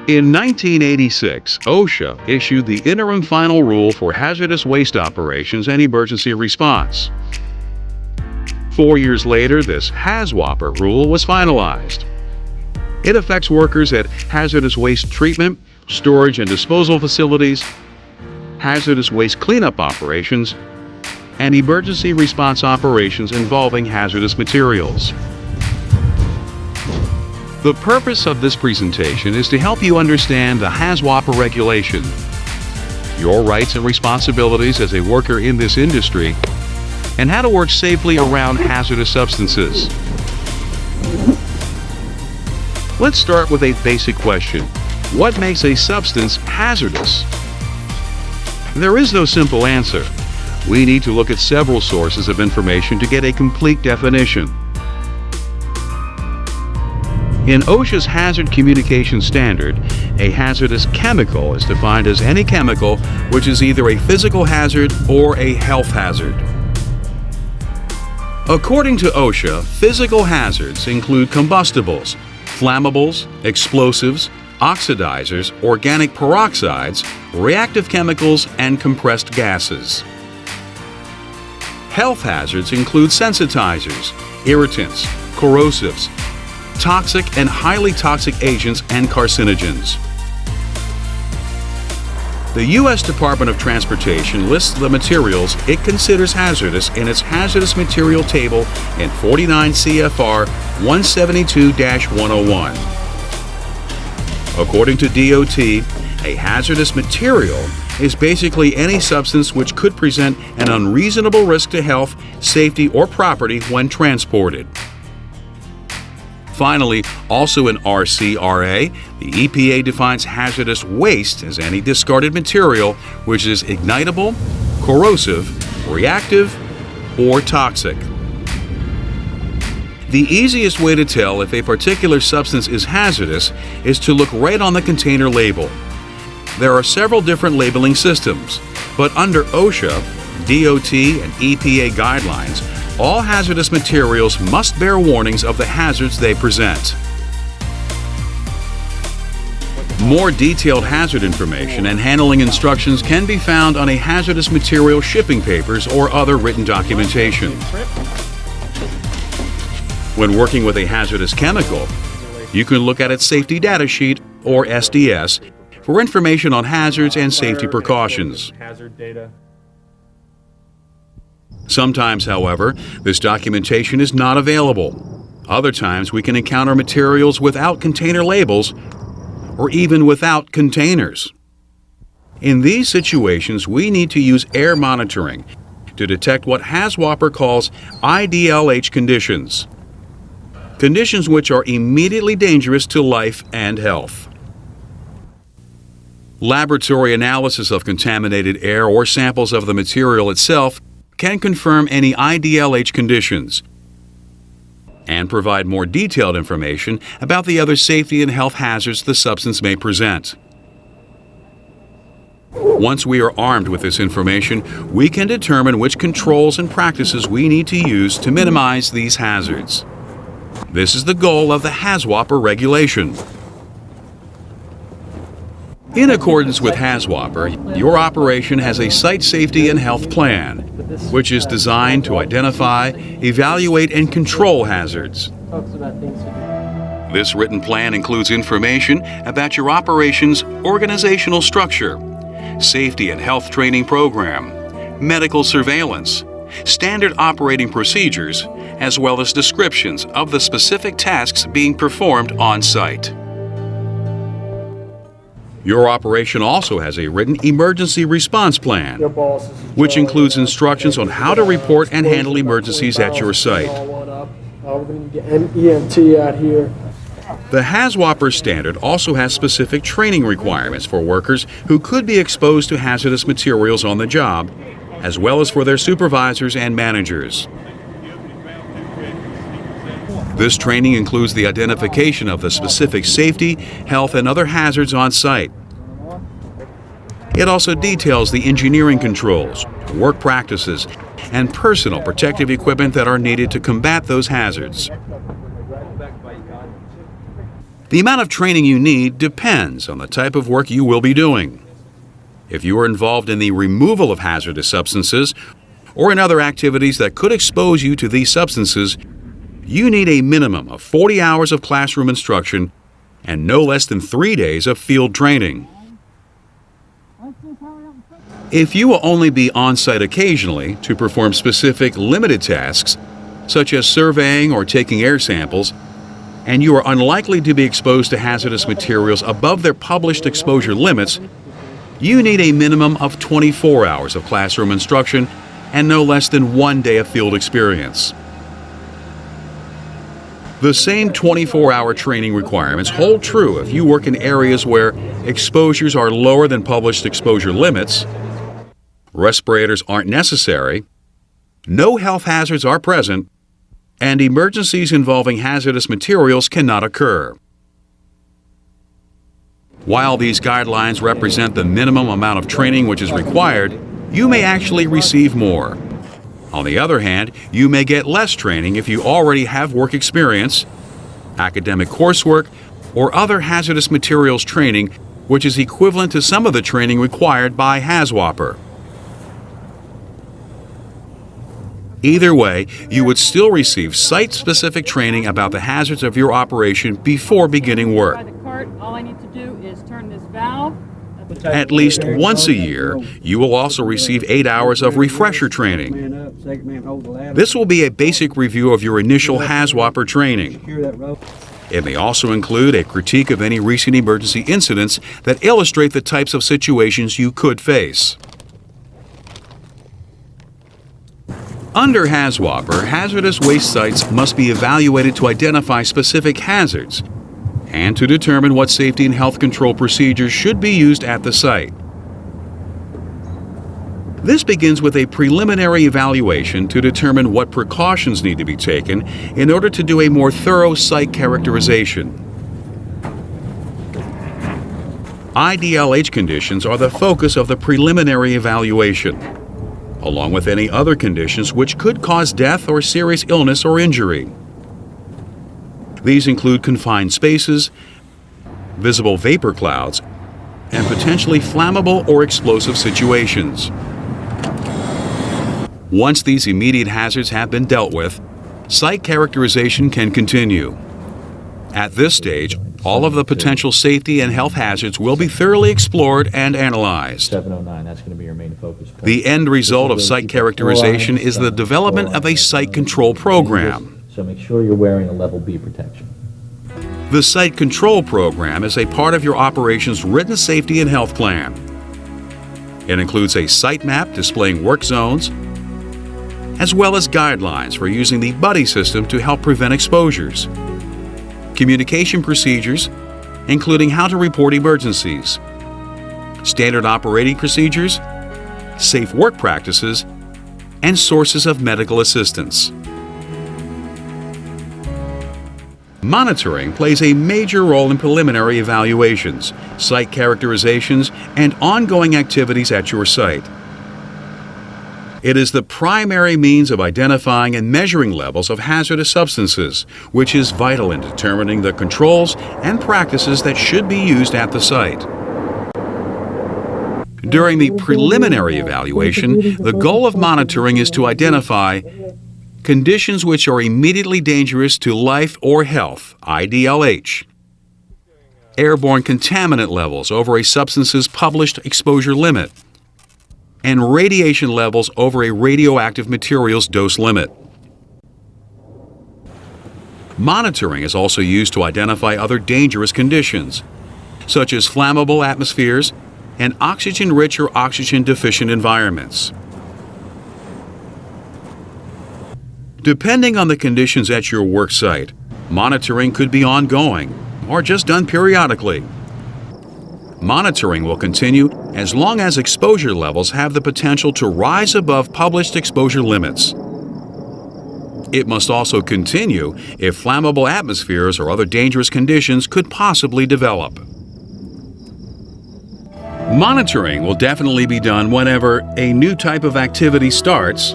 In 1986, OSHA issued the interim final rule for hazardous waste operations and emergency response. 4 years later, this HazWOPER rule was finalized. It affects workers at hazardous waste treatment, storage and disposal facilities, hazardous waste cleanup operations, and emergency response operations involving hazardous materials. The purpose of this presentation is to help you understand the HazWOPER regulation, your rights and responsibilities as a worker in this industry, and how to work safely around hazardous substances. Let's start with a basic question. What makes a substance hazardous? There is no simple answer. We need to look at several sources of information to get a complete definition. In OSHA's Hazard Communication Standard, a hazardous chemical is defined as any chemical which is either a physical hazard or a health hazard. According to OSHA, physical hazards include combustibles, flammables, explosives, oxidizers, organic peroxides, reactive chemicals, and compressed gases. Health hazards include sensitizers, irritants, corrosives, toxic and highly toxic agents, and carcinogens. The U.S. Department of Transportation lists the materials it considers hazardous in its hazardous material table in 49 CFR 172-101. According to DOT, a hazardous material is basically any substance which could present an unreasonable risk to health, safety, or property when transported. Finally, also in RCRA, the EPA defines hazardous waste as any discarded material which is ignitable, corrosive, reactive, or toxic. The easiest way to tell if a particular substance is hazardous is to look right on the container label. There are several different labeling systems, but under OSHA, DOT, and EPA guidelines, all hazardous materials must bear warnings of the hazards they present. More detailed hazard information and handling instructions can be found on a hazardous material shipping papers or other written documentation. When working with a hazardous chemical, you can look at its safety data sheet, or SDS, for information on hazards and safety precautions. Sometimes, however, this documentation is not available. Other times, we can encounter materials without container labels or even without containers. In these situations, we need to use air monitoring to detect what HazWOPER calls IDLH conditions, conditions which are immediately dangerous to life and health. Laboratory analysis of contaminated air or samples of the material itself can confirm any IDLH conditions and provide more detailed information about the other safety and health hazards the substance may present. Once we are armed with this information, we can determine which controls and practices we need to use to minimize these hazards. This is the goal of the HazWOPER regulation. In accordance with HazWOPER, your operation has a site safety and health plan, which is designed to identify, evaluate, and control hazards. This written plan includes information about your operation's organizational structure, safety and health training program, medical surveillance, standard operating procedures, as well as descriptions of the specific tasks being performed on site. Your operation also has a written emergency response plan, which includes instructions on how to report and handle emergencies at your site. We're going to get an EMT out here. The HazWOPER standard also has specific training requirements for workers who could be exposed to hazardous materials on the job, as well as for their supervisors and managers. This training includes the identification of the specific safety, health, and other hazards on site. It also details the engineering controls, work practices, and personal protective equipment that are needed to combat those hazards. The amount of training you need depends on the type of work you will be doing. If you are involved in the removal of hazardous substances or in other activities that could expose you to these substances, you need a minimum of 40 hours of classroom instruction and no less than 3 days of field training. If you will only be on-site occasionally to perform specific limited tasks, such as surveying or taking air samples, and you are unlikely to be exposed to hazardous materials above their published exposure limits, you need a minimum of 24 hours of classroom instruction and no less than 1 day of field experience. The same 24-hour training requirements hold true if you work in areas where exposures are lower than published exposure limits, respirators aren't necessary, no health hazards are present, and emergencies involving hazardous materials cannot occur. While these guidelines represent the minimum amount of training which is required, you may actually receive more. On the other hand, you may get less training if you already have work experience, academic coursework, or other hazardous materials training, which is equivalent to some of the training required by HazWOPER. Either way, you would still receive site-specific training about the hazards of your operation before beginning work. By the cart, all I need to do is turn this valve. At least once a year, you will also receive 8 hours of refresher training. This will be a basic review of your initial HazWOPER training. It may also include a critique of any recent emergency incidents that illustrate the types of situations you could face. Under HazWOPER, hazardous waste sites must be evaluated to identify specific hazards and to determine what safety and health control procedures should be used at the site. This begins with a preliminary evaluation to determine what precautions need to be taken in order to do a more thorough site characterization. IDLH conditions are the focus of the preliminary evaluation, along with any other conditions which could cause death or serious illness or injury. These include confined spaces, visible vapor clouds, and potentially flammable or explosive situations. Once these immediate hazards have been dealt with, site characterization can continue. At this stage, all of the potential safety and health hazards will be thoroughly explored and analyzed. 709, that's going to be your main focus point. The end result of site characterization is the development of a site control program. So make sure you're wearing a level B protection. The site control program is a part of your operation's written safety and health plan. It includes a site map displaying work zones, as well as guidelines for using the buddy system to help prevent exposures, communication procedures, including how to report emergencies, standard operating procedures, safe work practices, and sources of medical assistance. Monitoring plays a major role in preliminary evaluations, site characterizations, and ongoing activities at your site. It is the primary means of identifying and measuring levels of hazardous substances, which is vital in determining the controls and practices that should be used at the site. During the preliminary evaluation, the goal of monitoring is to identify conditions which are immediately dangerous to life or health, IDLH, airborne contaminant levels over a substance's published exposure limit, and radiation levels over a radioactive materials dose limit. Monitoring is also used to identify other dangerous conditions, such as flammable atmospheres and oxygen-rich or oxygen-deficient environments. Depending on the conditions at your work site, monitoring could be ongoing or just done periodically. Monitoring will continue as long as exposure levels have the potential to rise above published exposure limits. It must also continue if flammable atmospheres or other dangerous conditions could possibly develop. Monitoring will definitely be done whenever a new type of activity starts,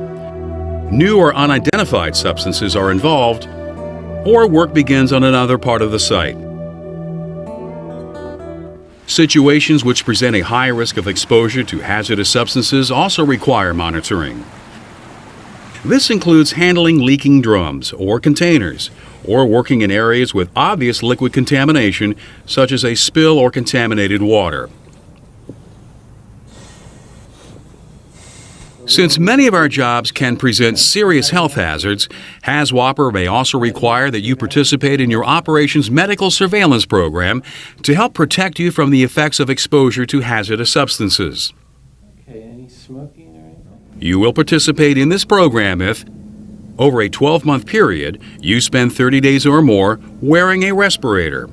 new or unidentified substances are involved, or work begins on another part of the site. Situations which present a high risk of exposure to hazardous substances also require monitoring. This includes handling leaking drums or containers, or working in areas with obvious liquid contamination, such as a spill or contaminated water. Since many of our jobs can present serious health hazards, HazWOPER may also require that you participate in your operations medical surveillance program to help protect you from the effects of exposure to hazardous substances. Okay, any smoking or anything? You will participate in this program if, over a 12-month period, you spend 30 days or more wearing a respirator,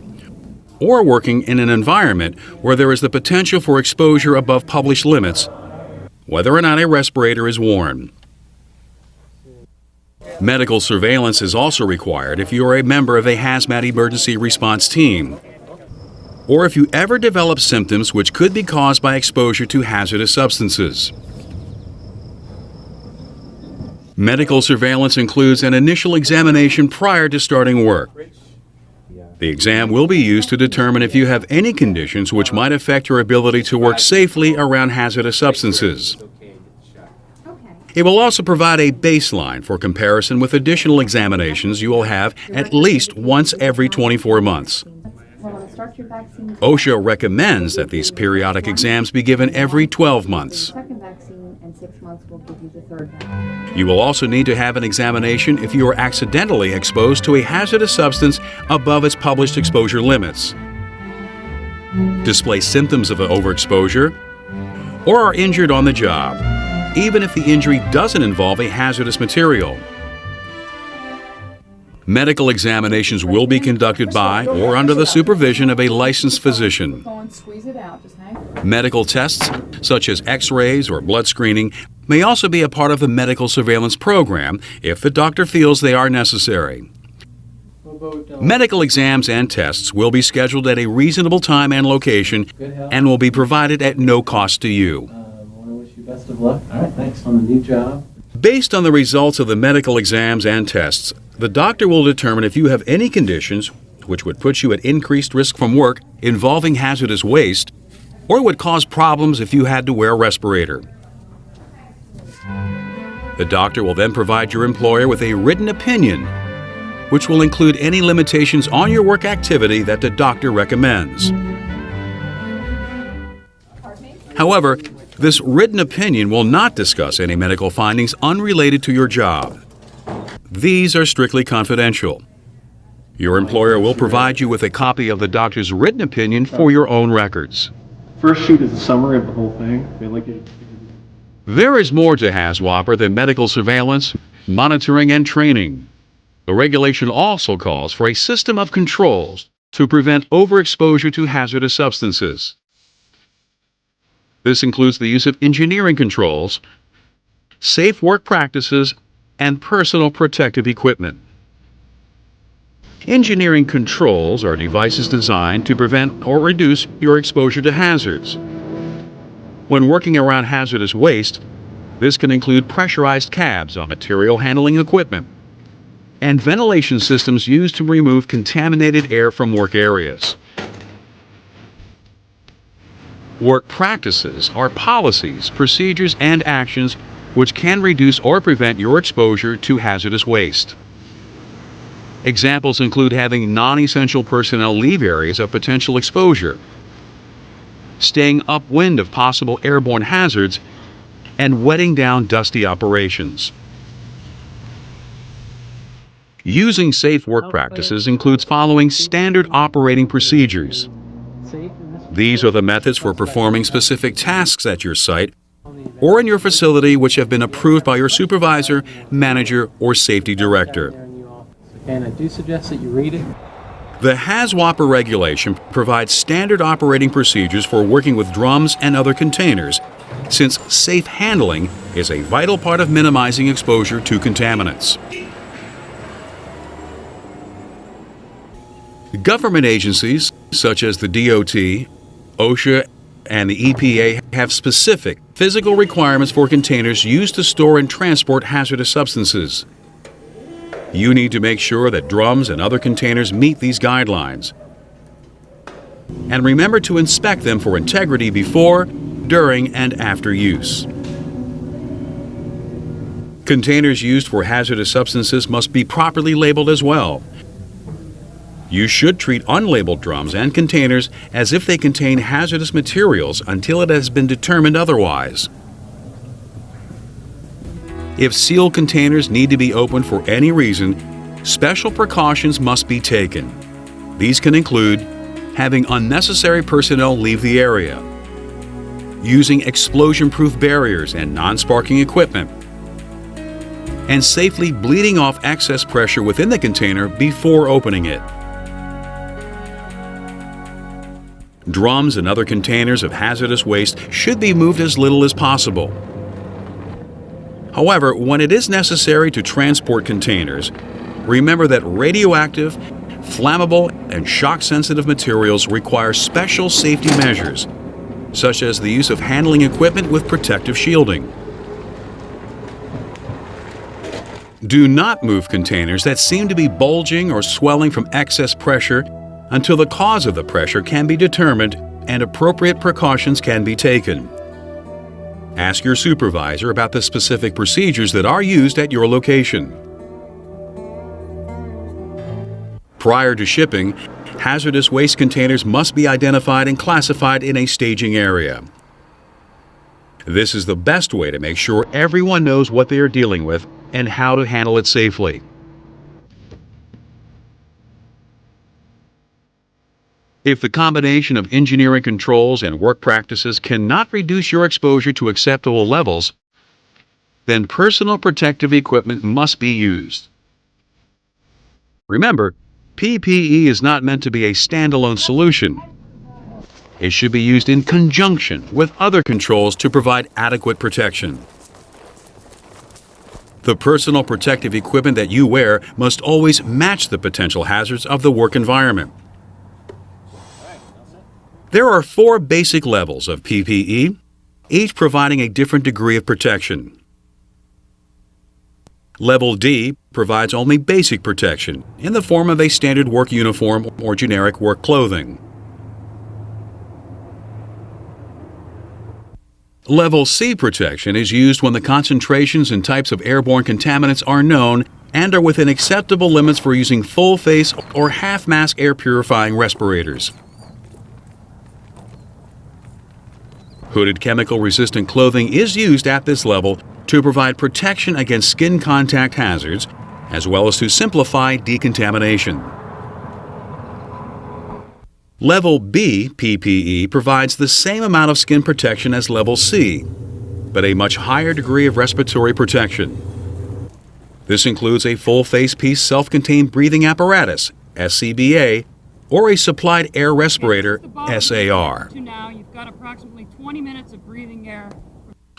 or working in an environment where there is the potential for exposure above published limits, whether or not a respirator is worn. Medical surveillance is also required if you are a member of a hazmat emergency response team, or if you ever develop symptoms which could be caused by exposure to hazardous substances. Medical surveillance includes an initial examination prior to starting work. The exam will be used to determine if you have any conditions which might affect your ability to work safely around hazardous substances. It will also provide a baseline for comparison with additional examinations you will have at least once every 24 months. OSHA recommends that these periodic exams be given every 12 months. You will also need to have an examination if you are accidentally exposed to a hazardous substance above its published exposure limits, display symptoms of overexposure, or are injured on the job, even if the injury doesn't involve a hazardous material. Medical examinations will be conducted by or under the supervision of a licensed physician. Medical tests, such as X-rays or blood screening, may also be a part of the medical surveillance program if the doctor feels they are necessary. Medical exams and tests will be scheduled at a reasonable time and location and will be provided at no cost to you. I want to wish you best of luck. All right, thanks on the new job. Based on the results of the medical exams and tests, the doctor will determine if you have any conditions which would put you at increased risk from work involving hazardous waste, or would cause problems if you had to wear a respirator. The doctor will then provide your employer with a written opinion, which will include any limitations on your work activity that the doctor recommends. However, this written opinion will not discuss any medical findings unrelated to your job. These are strictly confidential. Your employer will provide you with a copy of the doctor's written opinion for your own records. First sheet is a summary of the whole thing. There is more to HazWOPER than medical surveillance, monitoring, and training. The regulation also calls for a system of controls to prevent overexposure to hazardous substances. This includes the use of engineering controls, safe work practices, and personal protective equipment. Engineering controls are devices designed to prevent or reduce your exposure to hazards. When working around hazardous waste, this can include pressurized cabs on material handling equipment and ventilation systems used to remove contaminated air from work areas. Work practices are policies, procedures, and actions which can reduce or prevent your exposure to hazardous waste. Examples include having non-essential personnel leave areas of potential exposure, staying upwind of possible airborne hazards, and wetting down dusty operations. Using safe work practices includes following standard operating procedures. These are the methods for performing specific tasks at your site or in your facility which have been approved by your supervisor, manager, or safety director. And I do suggest that you read it. The HazWOPER regulation provides standard operating procedures for working with drums and other containers, since safe handling is a vital part of minimizing exposure to contaminants. Government agencies, such as the DOT, OSHA, and the EPA, have specific physical requirements for containers used to store and transport hazardous substances. You need to make sure that drums and other containers meet these guidelines. and remember to inspect them for integrity before, during, and after use. Containers used for hazardous substances must be properly labeled as well. You should treat unlabeled drums and containers as if they contain hazardous materials until it has been determined otherwise. If sealed containers need to be opened for any reason, special precautions must be taken. These can include having unnecessary personnel leave the area, using explosion-proof barriers and non-sparking equipment, and safely bleeding off excess pressure within the container before opening it. Drums and other containers of hazardous waste should be moved as little as possible. However, when it is necessary to transport containers, remember that radioactive, flammable, and shock-sensitive materials require special safety measures, such as the use of handling equipment with protective shielding. Do not move containers that seem to be bulging or swelling from excess pressure until the cause of the pressure can be determined and appropriate precautions can be taken. Ask your supervisor about the specific procedures that are used at your location. Prior to shipping, hazardous waste containers must be identified and classified in a staging area. This is the best way to make sure everyone knows what they are dealing with and how to handle it safely. If the combination of engineering controls and work practices cannot reduce your exposure to acceptable levels, then personal protective equipment must be used. Remember, PPE is not meant to be a standalone solution. It should be used in conjunction with other controls to provide adequate protection. The personal protective equipment that you wear must always match the potential hazards of the work environment. There are 4 basic levels of PPE, each providing a different degree of protection. Level D provides only basic protection in the form of a standard work uniform or generic work clothing. Level C protection is used when the concentrations and types of airborne contaminants are known and are within acceptable limits for using full-face or half-mask air purifying respirators. Hooded chemical-resistant clothing is used at this level to provide protection against skin contact hazards, as well as to simplify decontamination. Level B PPE provides the same amount of skin protection as Level C, but a much higher degree of respiratory protection. This includes a full face-piece self-contained breathing apparatus, SCBA, or a supplied air respirator, SAR. Now you've got approximately 20 minutes of breathing air.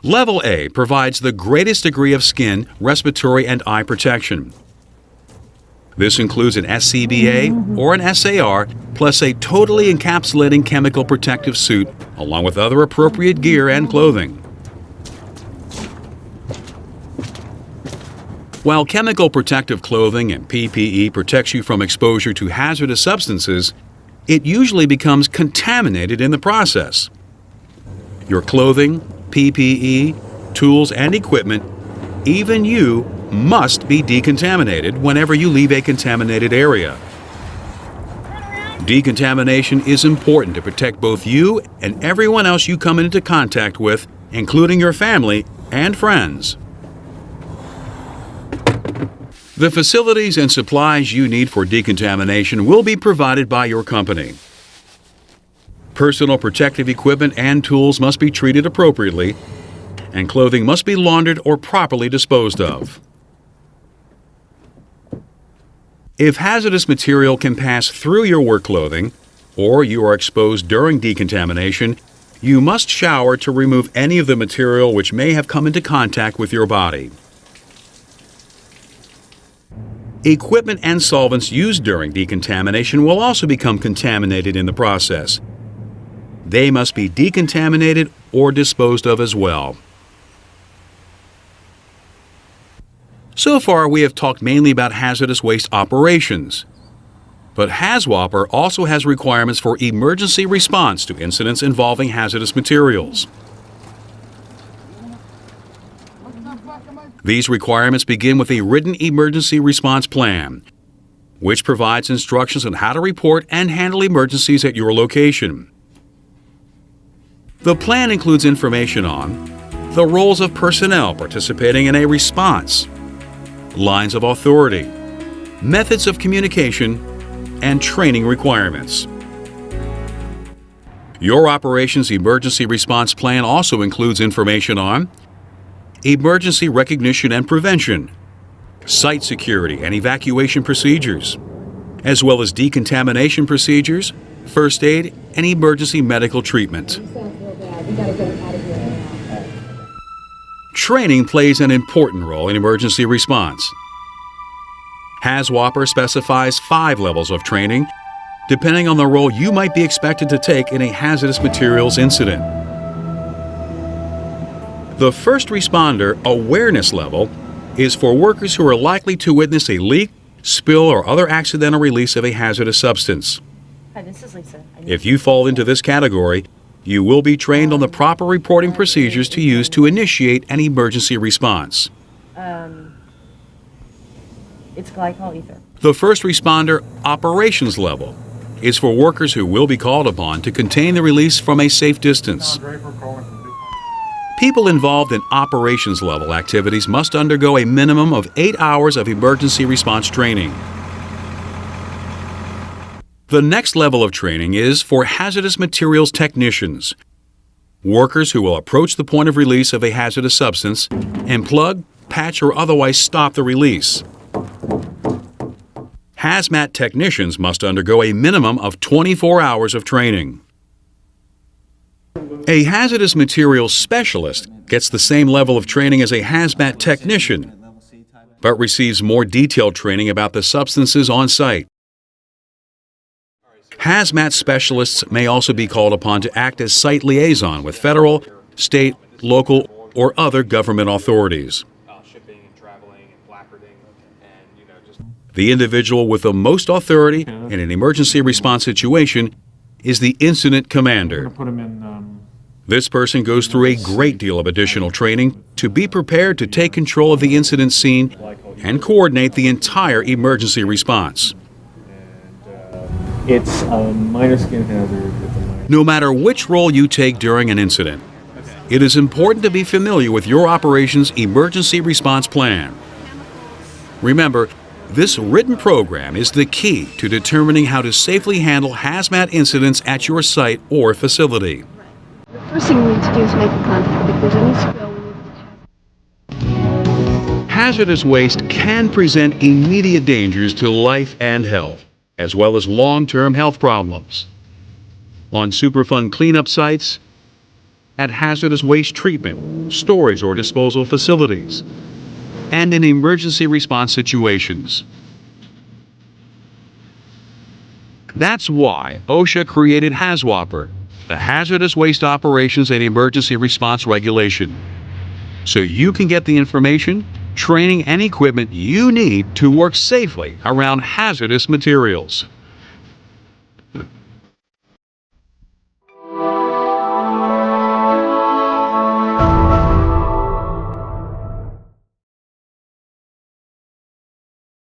Level A provides the greatest degree of skin, respiratory, and eye protection. This includes an SCBA or an SAR, plus a totally encapsulating chemical protective suit, along with other appropriate gear and clothing. While chemical protective clothing and PPE protects you from exposure to hazardous substances, it usually becomes contaminated in the process. Your clothing, PPE, tools, and equipment, even you, must be decontaminated whenever you leave a contaminated area. Decontamination is important to protect both you and everyone else you come into contact with, including your family and friends. The facilities and supplies you need for decontamination will be provided by your company. Personal protective equipment and tools must be treated appropriately, and clothing must be laundered or properly disposed of. If hazardous material can pass through your work clothing, or you are exposed during decontamination, you must shower to remove any of the material which may have come into contact with your body. Equipment and solvents used during decontamination will also become contaminated in the process. They must be decontaminated or disposed of as well. So far, we have talked mainly about hazardous waste operations. But HazWOPER also has requirements for emergency response to incidents involving hazardous materials. These requirements begin with a written emergency response plan, which provides instructions on how to report and handle emergencies at your location. The plan includes information on the roles of personnel participating in a response, lines of authority, methods of communication, and training requirements. Your operations emergency response plan also includes information on emergency recognition and prevention, site security and evacuation procedures, as well as decontamination procedures, first aid, and emergency medical treatment. Training plays an important role in emergency response. HazWOPER specifies 5 levels of training, depending on the role you might be expected to take in a hazardous materials incident. The first responder awareness level is for workers who are likely to witness a leak, spill, or other accidental release of a hazardous substance. Hi, this is Lisa. If you fall into this category, you will be trained on the proper reporting procedures to use to initiate an emergency response. It's glycol ether. The first responder operations level is for workers who will be called upon to contain the release from a safe distance. People involved in operations level activities must undergo a minimum of 8 hours of emergency response training. The next level of training is for hazardous materials technicians, workers who will approach the point of release of a hazardous substance and plug, patch, or otherwise stop the release. Hazmat technicians must undergo a minimum of 24 hours of training. A hazardous materials specialist gets the same level of training as a hazmat technician, but receives more detailed training about the substances on site. Hazmat specialists may also be called upon to act as site liaison with federal, state, local, or other government authorities. The individual with the most authority in an emergency response situation is the incident commander. This person goes through a great deal of additional training to be prepared to take control of the incident scene and coordinate the entire emergency response. It's a minor skin hazard. No matter which role you take during an incident, it is important to be familiar with your operation's emergency response plan. Remember, this written program is the key to determining how to safely handle hazmat incidents at your site or facility. The first thing we need to do is make a contact. If there's any spill, we need to Hazardous waste can present immediate dangers to life and health, as well as long-term health problems. On Superfund cleanup sites, at hazardous waste treatment, storage or disposal facilities, and in emergency response situations. That's why OSHA created HazWOPER, the Hazardous Waste Operations and Emergency Response Regulation, so you can get the information, training, and equipment you need to work safely around hazardous materials.